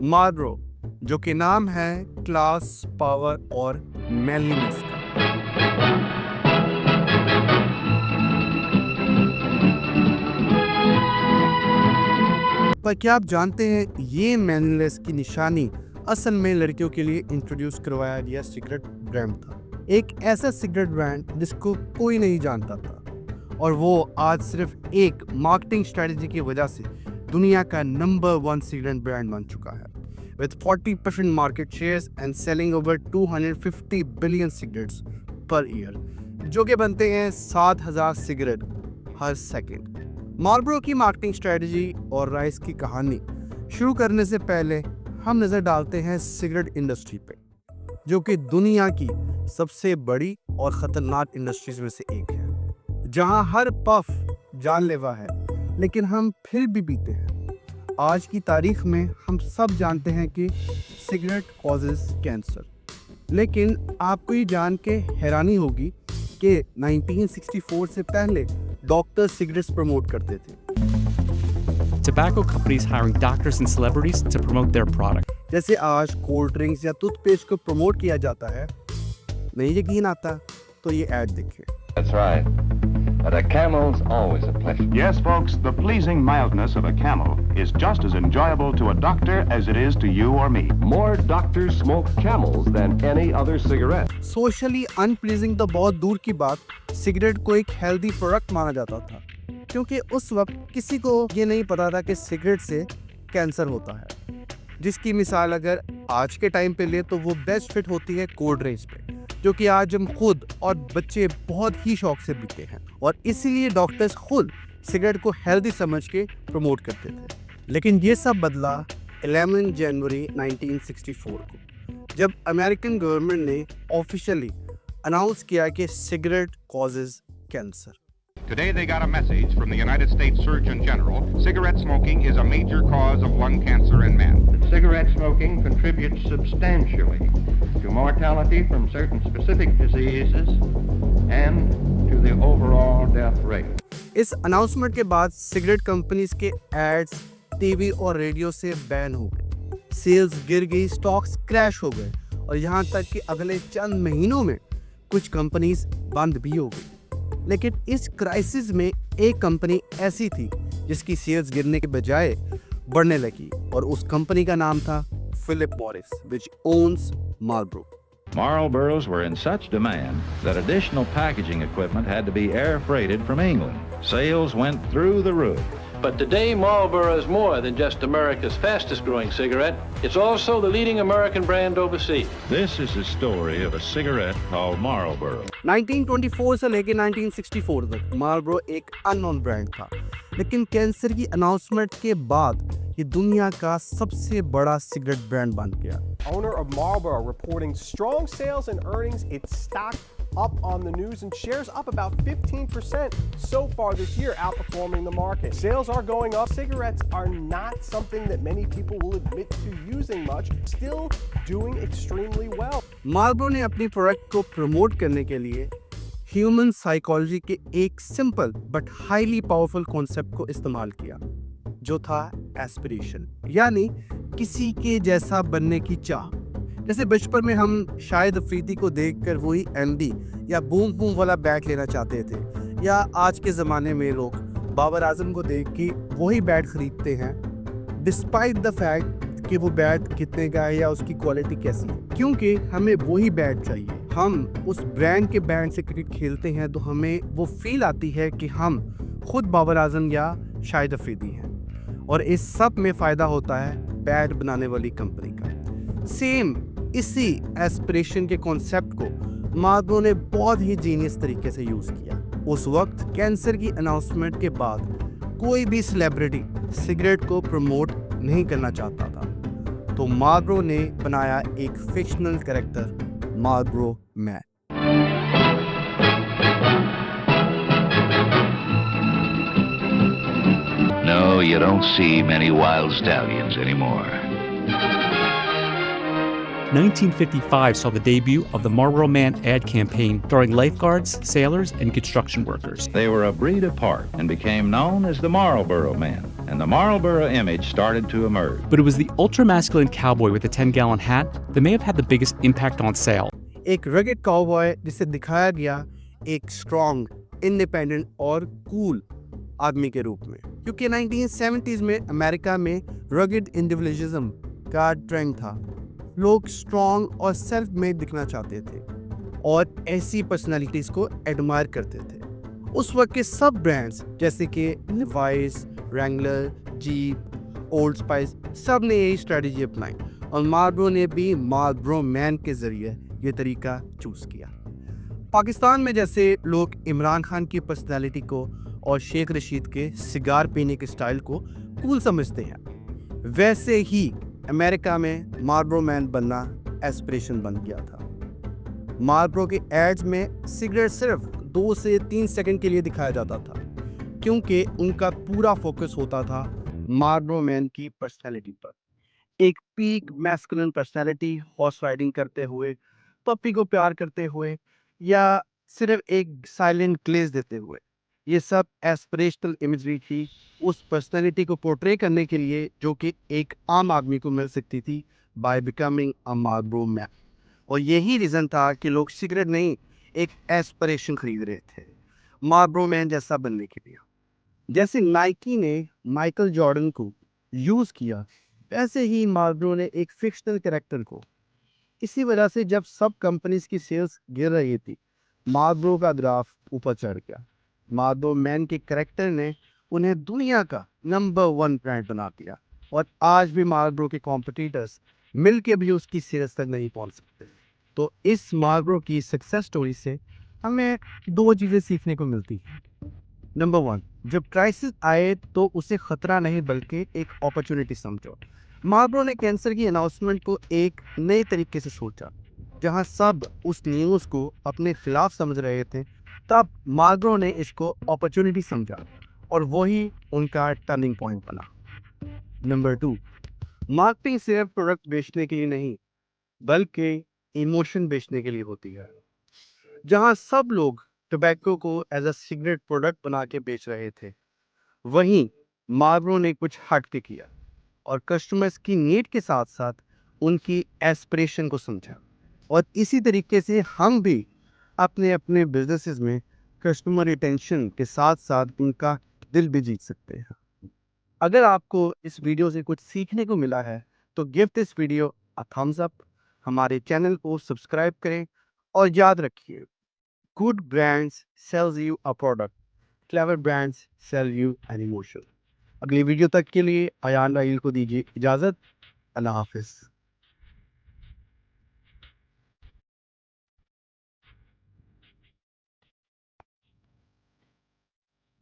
Marlboro, जो कि नाम है क्लास, पावर और मैनलीनेस का। पर क्या आप जानते हैं ये मैनलीनेस की निशानी असल में लड़कियों के लिए इंट्रोड्यूस करवाया गया सिगरेट ब्रांड था। एक ऐसा सिगरेट ब्रांड जिसको कोई नहीं जानता था, और वो आज सिर्फ एक मार्केटिंग स्ट्रेटजी की वजह से दुनिया का नंबर 1 सिगरेट ब्रांड बन चुका है, with 40% market shares and selling over 250 billion cigarettes per year, जो कि बनते हैं 7,000 सिगरेट हर सेकंड। मार्लबोरो की मार्केटिंग स्ट्रेटजी और राइज की कहानी शुरू करने से पहले हम नज़र डालते हैं सिगरेट इंडस्ट्री पे, जो कि दुनिया की सबसे बड़ी और ख़तरनाक इंडस्ट्रीज में से एक है, जहां हर पफ जानलेवा है लेकिन हम फिर भी पीते हैं। आज की तारीख में हम सब जानते हैं कि सिगरेट कॉजेज कैंसर, लेकिन आपको ये जान के हैरानी होगी कि 1964 से पहले डॉक्टर सिगरेट्स प्रमोट करते थे। Tobacco companies hiring doctors and celebrities to promote their product. जैसे आज कोल्ड ड्रिंक्स या टूथपेस्ट को प्रमोट किया जाता है। नहीं यकीन आता तो ये ऐड देखिए। That's right. But a Camel's always a pleasure. Yes, folks, the pleasing mildness of a Camel is just as enjoyable to a doctor as it is to you or me. More doctors smoke Camels than any other cigarette. Socially unpleasing तो बहुत दूर की बात, cigarette को एक healthy product माना जाता था, क्योंकि उस वक्त किसी को ये नहीं पता था कि सिगरेट से कैंसर होता है। जिसकी मिसाल अगर आज के टाइम पे ले तो वो बेस्ट फिट होती है कोल्ड ड्रिंक्स पे, जो कि आज हम खुद और बच्चे बहुत ही शौक से पीते हैं, और इसीलिए डॉक्टर्स खुद सिगरेट को हेल्दी समझ के प्रमोट करते थे। लेकिन ये सब बदला 11 जनवरी 1964 को, जब अमेरिकन गवर्नमेंट ने ऑफिशियली अनाउंस किया कि cigarette causes cancer. Today they got a message from the United States Surgeon General. Cigarette smoking is a major cause of lung cancer in men. Cigarette smoking contributes substantially to mortality from certain specific diseases and to the overall death rate. इस announcement के बाद cigarette companies के ads TV और radio से ban हो गए, sales गिर गई, स्टॉक्स क्रैश हो गए, और यहाँ तक कि अगले चंद महीनों में कुछ कंपनीज बंद भी हो गई। लेकिन इस क्राइसिस में एक कंपनी ऐसी थी जिसकी सेल्स गिरने के बजाय बढ़ने लगी, और उस कंपनी का नाम था Philip Morris, which owns Marlboro. Marlboros were in such demand that additional packaging equipment had to be air freighted from England. Sales went through the roof. But today Marlboro is more than just America's fastest growing cigarette. It's also the leading American brand overseas. This is the story of a cigarette called Marlboro. 1924 से लेकर 1964 तक Marlboro एक unknown brand था, लेकिन cancer की announcement के बाद ये दुनिया का सबसे बड़ा सिगरेट ब्रांड बन गया। Owner of Marlboro reporting strong sales and earnings. Its stock up on the news and shares up about 15% so far this year, outperforming the market. Sales are going up. Cigarettes are not something that many people will admit to using much. Still doing extremely well. Marlboro ने अपनी product को promote करने के लिए human psychology के एक simple but highly powerful concept को इस्तेमाल किया, जो था एस्पिरेशन, यानी किसी के जैसा बनने की चाह। जैसे बचपन में हम शाहिद अफरीदी को देखकर वही एमडी या बूम बूम वाला बैट लेना चाहते थे, या आज के ज़माने में लोग बाबर आजम को देख के वही बैट खरीदते हैं, डिस्पाइट द फैक्ट कि वो बैट कितने का है या उसकी क्वालिटी कैसी है, क्योंकि हमें वही बैट चाहिए। हम उस ब्रांड के बैट से क्रिकेट खेलते हैं तो हमें वो फील आती है कि हम खुद बाबर आजम या शाहिद अफरीदी हैं, और इस सब में फ़ायदा होता है बैट बनाने वाली कंपनी का। सेम इसी एस्पिरेशन के कॉन्सेप्ट को मार्लबोरो ने बहुत ही जीनियस तरीके से यूज़ किया। उस वक्त कैंसर की अनाउंसमेंट के बाद कोई भी सेलिब्रिटी सिगरेट को प्रमोट नहीं करना चाहता था, तो मार्लबोरो ने बनाया एक fictional character, Marlboro man. No, you don't see many wild stallions anymore. 1955 saw the debut of the Marlboro Man ad campaign starring lifeguards, sailors, and construction workers. They were a breed apart and became known as the Marlboro Men, and the Marlboro image started to emerge. But it was the ultra masculine cowboy with the 10-gallon hat that may have had the biggest impact on sale. एक rugged cowboy जिसे दिखाया गया एक strong, independent और cool आदमी के रूप में, क्योंकि 1970s में अमेरिका में रगेड इंडिविजुअलिज्म का ट्रेंड था। लोग स्ट्रॉन्ग और सेल्फ मेड दिखना चाहते थे और ऐसी पर्सनालिटीज को एडमायर करते थे। उस वक्त के सब ब्रांड्स जैसे कि Levi's, Wrangler, jeep, old spice, सब ने यही स्ट्रेटजी अपनाई और मार्लबोरो ने भी मार्लबोरो मैन के जरिए ये तरीका चूज किया। पाकिस्तान में जैसे लोग इमरान खान की पर्सनालिटी को और शेख रशीद के सिगार पीने के स्टाइल को कूल समझते हैं, वैसे ही अमेरिका में मार्लबोरो मैन बनना एस्पिरेशन बन गया था। मार्लबोरो के एड्स में सिगरेट सिर्फ 2 से 3 सेकंड के लिए दिखाया जाता था, क्योंकि उनका पूरा फोकस होता था मार्लबोरो मैन की पर्सनैलिटी पर। एक peak masculine personality, horse riding करते हुए, पपी को प्यार करते हुए या सिर्फ एक साइलेंट ग्लेज देते हुए। ये सब एस्पिरेशनल इमेजरी थी उस पर्सनैलिटी को पोर्ट्रे करने के लिए जो कि एक आम आदमी को मिल सकती थी by becoming a Marlboro man. और यही रीज़न था कि लोग सिगरेट नहीं, एक एस्पिरेशन खरीद रहे थे मार्लबोरो मैन जैसा बनने के लिए। जैसे नाइकी ने माइकल जॉर्डन को यूज़ किया, वैसे ही मार्लबोरो ने एक फिक्शनल कैरेक्टर को। इसी वजह से जब सब कंपनीज की सेल्स गिर रही थी, मार्लबोरो का ग्राफ ऊपर चढ़ गया। मार्लबोरो मैन के कैरेक्टर ने उन्हें दुनिया का नंबर 1 ब्रांड बना दिया और आज भी मार्लबोरो के कॉम्पिटिटर्स मिल के भी उसकी सेल्स तक नहीं पहुंच सकते। तो इस मार्लबोरो की सक्सेस स्टोरी से हमें 2 चीज़ें सीखने को मिलती हैं। नंबर 1, जब क्राइसिस आए तो उसे खतरा नहीं बल्कि एक अपॉर्चुनिटी समझो। मार्लबोरो ने कैंसर की अनाउंसमेंट को एक नए तरीके से सोचा। जहां सब उस न्यूज़ को अपने खिलाफ समझ रहे थे, तब मार्लबोरो ने इसको अपॉर्चुनिटी समझा और वही उनका टर्निंग पॉइंट बना। नंबर 2, मार्केटिंग सिर्फ प्रोडक्ट बेचने के लिए नहीं बल्कि इमोशन बेचने के लिए होती है। जहां सब लोग टोबैको को एज अ सिगरेट प्रोडक्ट बना के बेच रहे थे, वहीं मार्लबोरो ने कुछ हट के किया और कस्टमर्स की नीड के साथ साथ उनकी एस्पिरेशन को समझा। और इसी तरीके से हम भी अपने अपने बिजनेसेस में कस्टमर रिटेंशन के साथ साथ उनका दिल भी जीत सकते हैं। अगर आपको इस वीडियो से कुछ सीखने को मिला है तो give this video a thumbs up, हमारे चैनल को सब्सक्राइब करें और याद रखिए, good brands sells you a product, clever brands sell you an emotion. अगली वीडियो तक के लिए अयान राइल को दीजिए इजाज़त। अल्लाह हाफिज़।